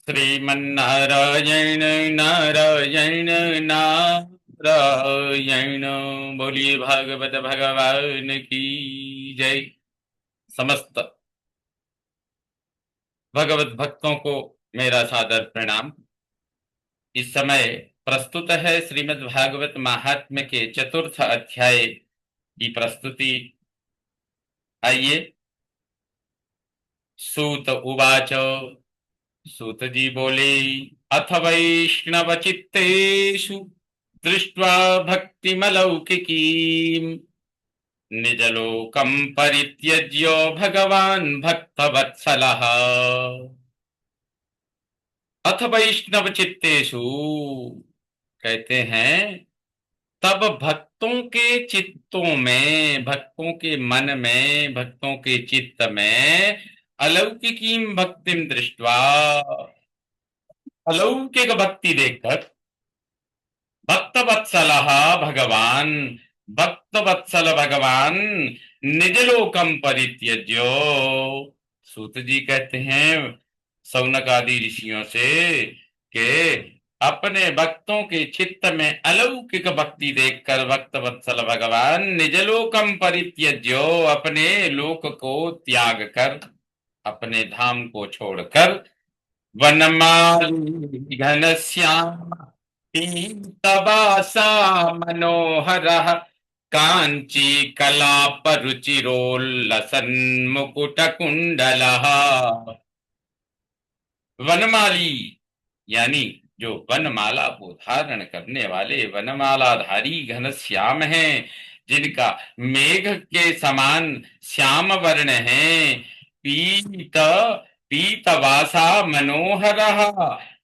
श्रीमन्नारायण नारायण नारायण। बोलिए भागवत भगवान की जय। समस्त भगवत भक्तों को मेरा सादर प्रणाम। इस समय प्रस्तुत है श्रीमद् भागवत महात्म्य के चतुर्थ अध्याय की प्रस्तुति। आइए। सूत उवाच। सूत जी बोले, अथ वैष्णव चित्तेषु दृष्ट्वा भक्तिमलौकिकीम् निजलोकं परित्यज्य भगवान् भक्तवत्सलः। अथ वैष्णव चित्तेषु कहते हैं, तब भक्तों के चित्तों में, भक्तों के मन में, भक्तों के चित्त में अलौकिकीं भक्तिम दृष्ट्वा, अलौकिक भक्ति देखकर भक्त वत्सलः भगवान, भक्त वत्सल भगवान निजलोकम परित्यज्यो। सूत जी कहते हैं सौनक आदि ऋषियों से कि अपने भक्तों के चित्त में अलौकिक भक्ति देखकर भक्त वत्सल भगवान निजलोकम परित्यज्यो, अपने लोक को त्याग कर, अपने धाम को छोड़कर वनमाली घनश्याम पीतवासा मनोहरः कांची कलाप रुचिरोल्लसन् कुंडलः। वनमाली यानी जो वनमाला को धारण करने वाले वनमालाधारी घनश्याम हैं, जिनका मेघ के समान श्याम वर्ण है। पीत पीतवासा मनोहरः,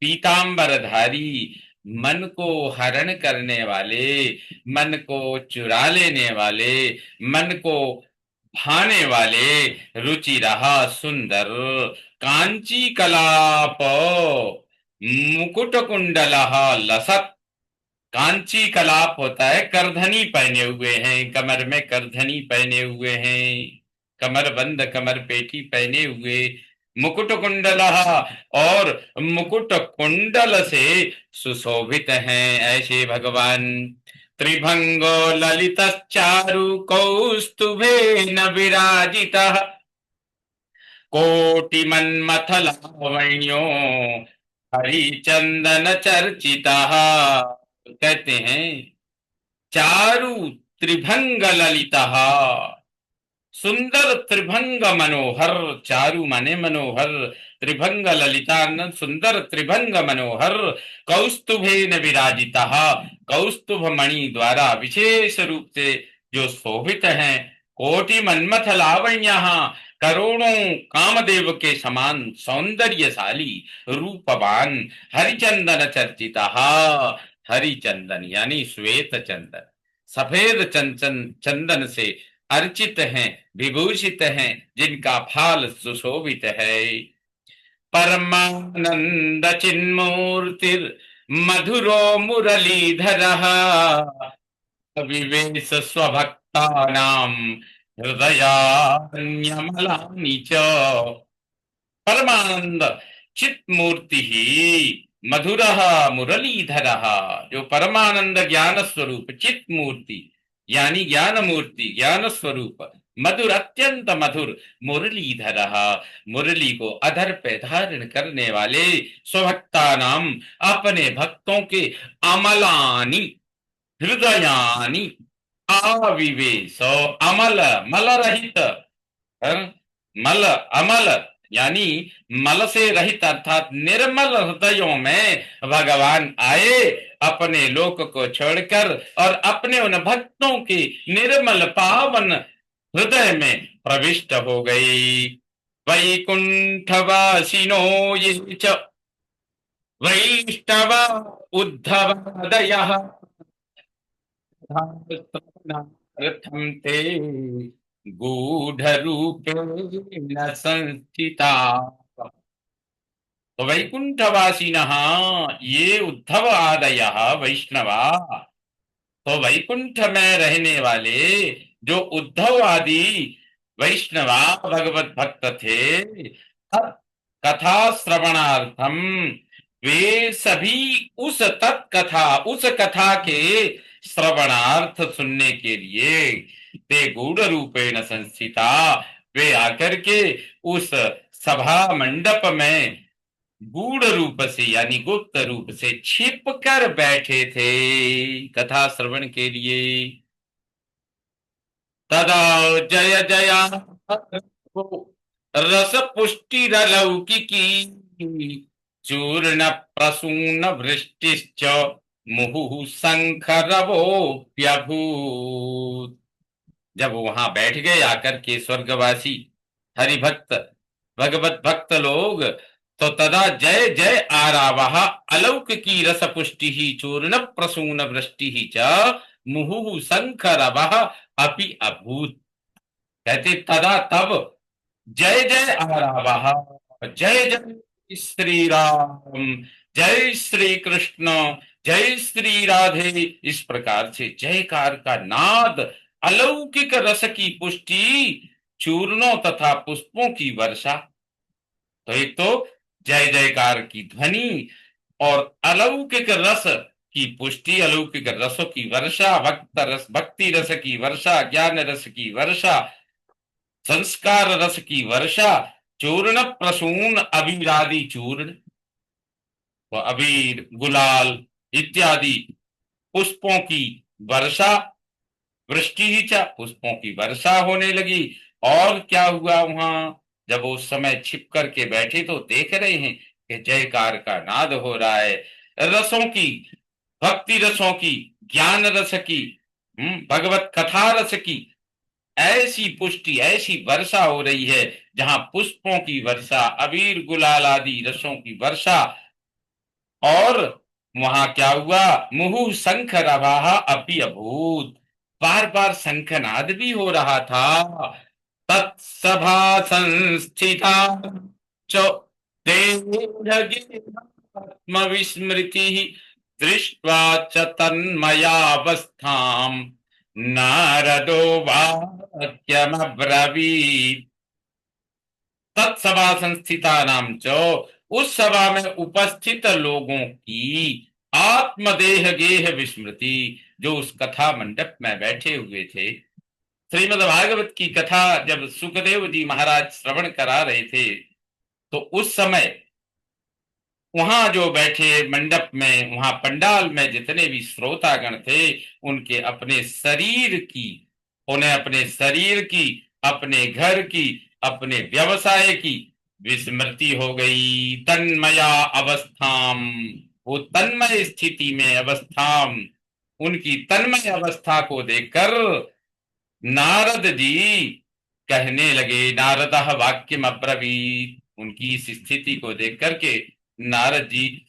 पीतांबरधारी, मन को हरण करने वाले, मन को चुरा लेने वाले, मन को भाने वाले, रुचि रहा सुंदर, कांची कलाप मुकुट कुंडल लसत। कांची कलाप होता है करधनी पहने हुए हैं, कमर में करधनी पहने हुए हैं, कमर बंद कमर पेटी पहने हुए, मुकुट कुंडल, और मुकुट कुंडल से सुशोभित हैं ऐसे भगवान। त्रिभंगो ललित चारु कौस्तुभेन विराजितः कोटि मन्मथ लावण्यो हरिचंदन चर्चितः। कहते हैं चारु त्रिभंग ललितः, सुंदर त्रिभंग मनोहर, चारु माने मनोहर, त्रिभंग ललितानंद सुंदर त्रिभंग मनोहर, कौस्तुभेन विराजितः, कौस्तुभ मणि द्वारा विशेष रूप से जो शोभित हैं। कोटि मन्मथ लावण्य, करोड़ों कामदेव के समान सौंदर्यशाली रूपवान, हरिचंदन चर्चिता, हरिचंदन यानी श्वेत चंदन, सफेद चंदन चंदन से अर्चित हैं, विभूषित हैं, जिनका फाल सुशोभित है। परमानंद चिन्मूर्तिर मधुरो मुरलीधर विवेश स्वभक्तानां हृदयान्यमलानि च। परमानंद चित मूर्ति ही मधुर मुरलीधर, जो परमानंद ज्ञान स्वरूप चित मूर्ति यानी ज्ञान मूर्ति ज्ञान स्वरूप, मधुर अत्यंत मधुर, मुरलीधर मुरली को अधर पे धारण करने वाले, स्वभक्ता नाम अपने भक्तों के, अमलानी हृदयानी, आविवेश अमल मल रहित, मल अमल यानी मल से रहित अर्थात निर्मल हृदयों में भगवान आए, अपने लोक को छोड़कर और अपने उन भक्तों की निर्मल पावन हृदय में प्रविष्ट हो गई। वैकुंठवासिनो ये च वैष्णव उद्धवादयः रथम ते गूढ़ रूपेण संस्थिता। तो वैकुंठवासिनः ये उद्धव आदय वैष्णवा, तो वैकुंठ में रहने वाले जो उद्धव आदि वैष्णवा भगवत भक्त थे, कथा श्रवणार्थम, वे सभी उस कथा के श्रवणार्थ सुनने के लिए ते गूढ़ रूपेण संस्थिता, वे आकर के उस सभा मंडप में गूढ़ रूप से यानी गुप्त रूप से छिप कर बैठे थे कथा श्रवण के लिए। तदा जय जया रस पुष्टि रलौकिकी चूर्ण प्रसून वृष्टिश्च मुहुः शंखरवोऽप्यभूत्। जब वहां बैठ गए आकर के स्वर्गवासी हरिभक्त भगवत भक्त लोग, तो तदा जय जय आरावः अलौकिकी रस पुष्टि ही चूर्ण प्रसून वृष्टि ही च मुहुः शंखरवः अपि अभूत। कहते तदा तब जय जय आरावः, जय जय श्री राम, जय श्री कृष्ण, जय श्री राधे, इस प्रकार से जयकार का नाद, अलौकिक रस की पुष्टि, चूर्णों तथा पुष्पों की वर्षा। तो एक तो जय जयकार की ध्वनि और अलौकिक रस की पुष्टि, अलौकिक रसों की वर्षा, भक्ति रस की वर्षा, ज्ञान रस की वर्षा, संस्कार रस की वर्षा, चूर्ण प्रसून अबीरादि चूर्ण, तो अबीर गुलाल इत्यादि पुष्पों की वर्षा, वृष्टि ही चा, पुष्पों की वर्षा होने लगी। और क्या हुआ वहां, जब उस समय छिप करके बैठे तो देख रहे हैं कि जयकार का नाद हो रहा है, रसों की, भक्ति रसों की, ज्ञान रस की, भगवत कथा रस की ऐसी पुष्टि, ऐसी वर्षा हो रही है, जहां पुष्पों की वर्षा, अबीर गुलाल आदि रसों की वर्षा। और वहां क्या हुआ, मुहुः शंख रवाह अपि अभूत, बार बार शंखनाद भी हो रहा था। तत्सभा संस्थिता च देहगेहात्म विस्मृति दृष्ट्वा च तन्मयावस्थाम् नारदो वाक्यमब्रवीत्। तत्सभा संस्थिता नाम चो, उस सभा में उपस्थित लोगों की आत्मदेह गेह विस्मृति, जो उस कथा मंडप में बैठे हुए थे, श्रीमद् भागवत की कथा जब सुखदेव जी महाराज श्रवण करा रहे थे, तो उस समय वहां जो बैठे मंडप में, वहां पंडाल में जितने भी श्रोतागण थे, उनके अपने शरीर की, उन्हें अपने शरीर की, अपने घर की, अपने व्यवसाय की विस्मृति हो गई। तन्मया अवस्थाम, वो तन्मय स्थिति में, अवस्थाम, उनकी तन्मय अवस्था को देखकर नारद जी कहने लगे, नारदः वाक्यम अब्रवीत, उनकी इस स्थिति को देख करके नारद जी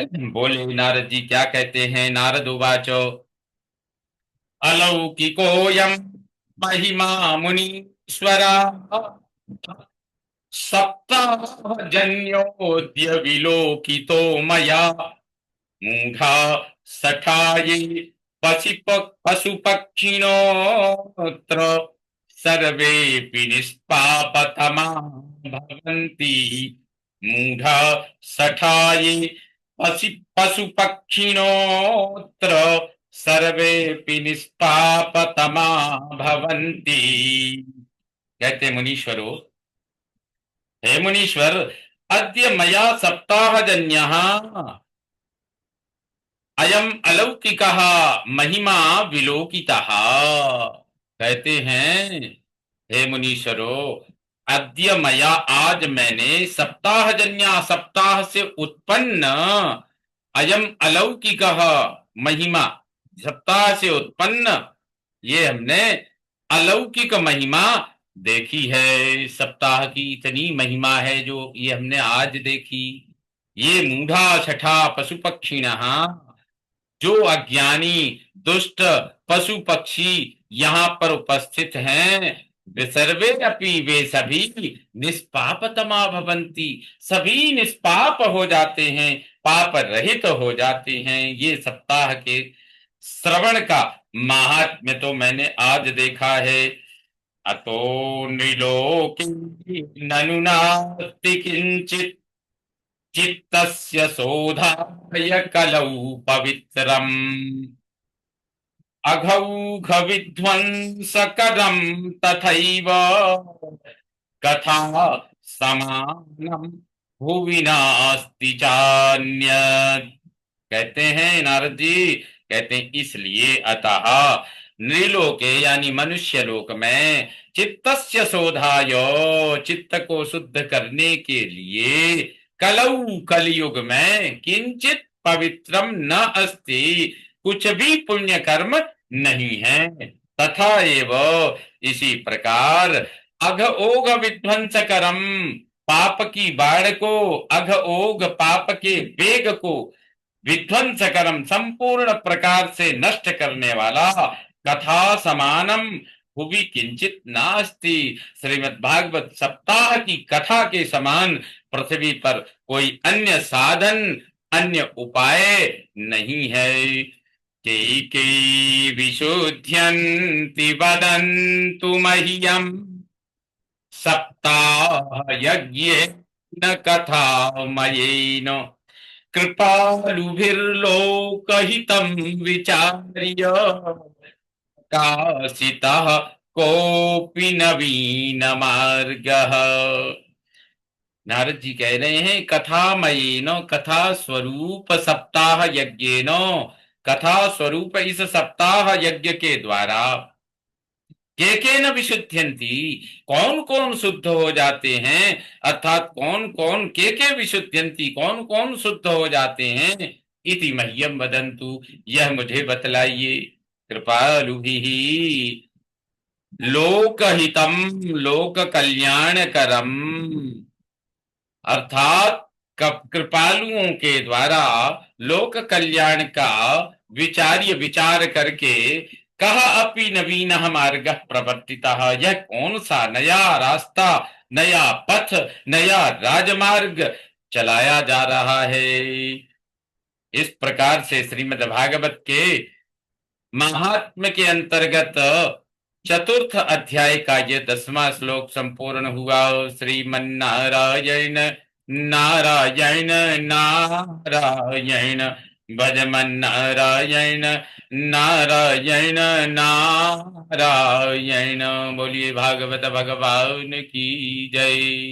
बोले। नारद जी क्या कहते हैं, नारद उवाचो अलौकिकोऽयं महिमा मुनीश्वरा सप्ताहजन्योऽद्य विलोकितो मया मूढ़ा सठाये पशुपक्षिणोऽत्र सर्वेऽपि निष्पापतमा भवन्ति। मूढ़ा सठाये पशुपक्षिणोऽत्र सर्वेऽपि निष्पापतमा भवन्ति। कहते मुनीश्वरो, हे मुनीश्वर, अद्य मया सप्ताहजन्यः अयम अलौकिकः महिमा विलोकितः। कहते हैं, हे मुनीश्वरो, अद्य मया, आज मैंने, सप्ताहजन्य, सप्ताह से उत्पन्न, अयम अलौकिकः महिमा, सप्ताह से उत्पन्न ये हमने अलौकिक महिमा देखी है। सप्ताह की इतनी महिमा है जो ये हमने आज देखी। ये मूढ़ा छठा पशु पक्षिणः, जो अज्ञानी दुष्ट पशु पक्षी यहाँ पर उपस्थित हैं, वे सर्वे अपि, वे सभी निष्पापतमा भवन्ति, सभी निष्पाप हो जाते हैं, पाप रहित हो जाते हैं। ये सप्ताह के श्रवण का महात्म्य तो मैंने आज देखा है। अतो नृलोके ननु नास्ति किंचित् चित्तस्य शोधाय कलौ पवित्रम् अघौघ विध्वंसकरं तथैव कथा समानम भुवि नास्ति चान्यत्। कहते हैं नारद जी, कहते हैं इसलिए अतः नृलोके यानी मनुष्य लोक में चित्तस्य शोधाय, चित्त को शुद्ध करने के लिए कलौ कलयुग में किंचित पवित्रम न अस्ति, कुछ भी पुण्य कर्म नहीं है। तथा एव इसी प्रकार अघ ओघ विध्वंस करम, पाप की बाढ़ को, अघ ओघ पाप के वेग को, विध्वंस करम संपूर्ण प्रकार से नष्ट करने वाला, कथा समानम भुवि किंचित नास्ति, श्रीमद् भागवत सप्ताह की कथा के समान पृथ्वी पर कोई अन्य साधन, अन्य उपाय नहीं है। के विशुध्यन्ति वदन्तु मह्यम् सप्ताह यज्ञेन कथामयेन कृपालुभिर्लोकहितं विचार्य काशितः कोऽपि नवीन मार्गः। नारद जी कह रहे हैं कथामयेन, कथा स्वरूप सप्ताह यज्ञेन, कथा स्वरूप इस सप्ताह यज्ञ के द्वारा के न विशुद्ध्यंती, कौन कौन शुद्ध हो जाते हैं, अर्थात कौन कौन के विशुद्ध्यंती, कौन कौन शुद्ध हो जाते हैं। इति मह्यम वदन्तु, यह मुझे बतलाइए। कृपालु लोकहितम, लोक कल्याण करम, अर्थात कृपालुओं के द्वारा लोक कल्याण का विचार्य, विचार करके कहा अपि नवीन मार्ग प्रवर्तितः, यह कौन सा नया रास्ता, नया पथ, नया राजमार्ग चलाया जा रहा है। इस प्रकार से श्रीमद् भागवत के महात्म्य के अंतर्गत चतुर्थ अध्याय का ये 10वां श्लोक संपूर्ण हुआ। श्रीमन्नारायण नारायण नारायण, भजमन नारायण नारायण नारायण। बोलिए भागवत भगवान की जय।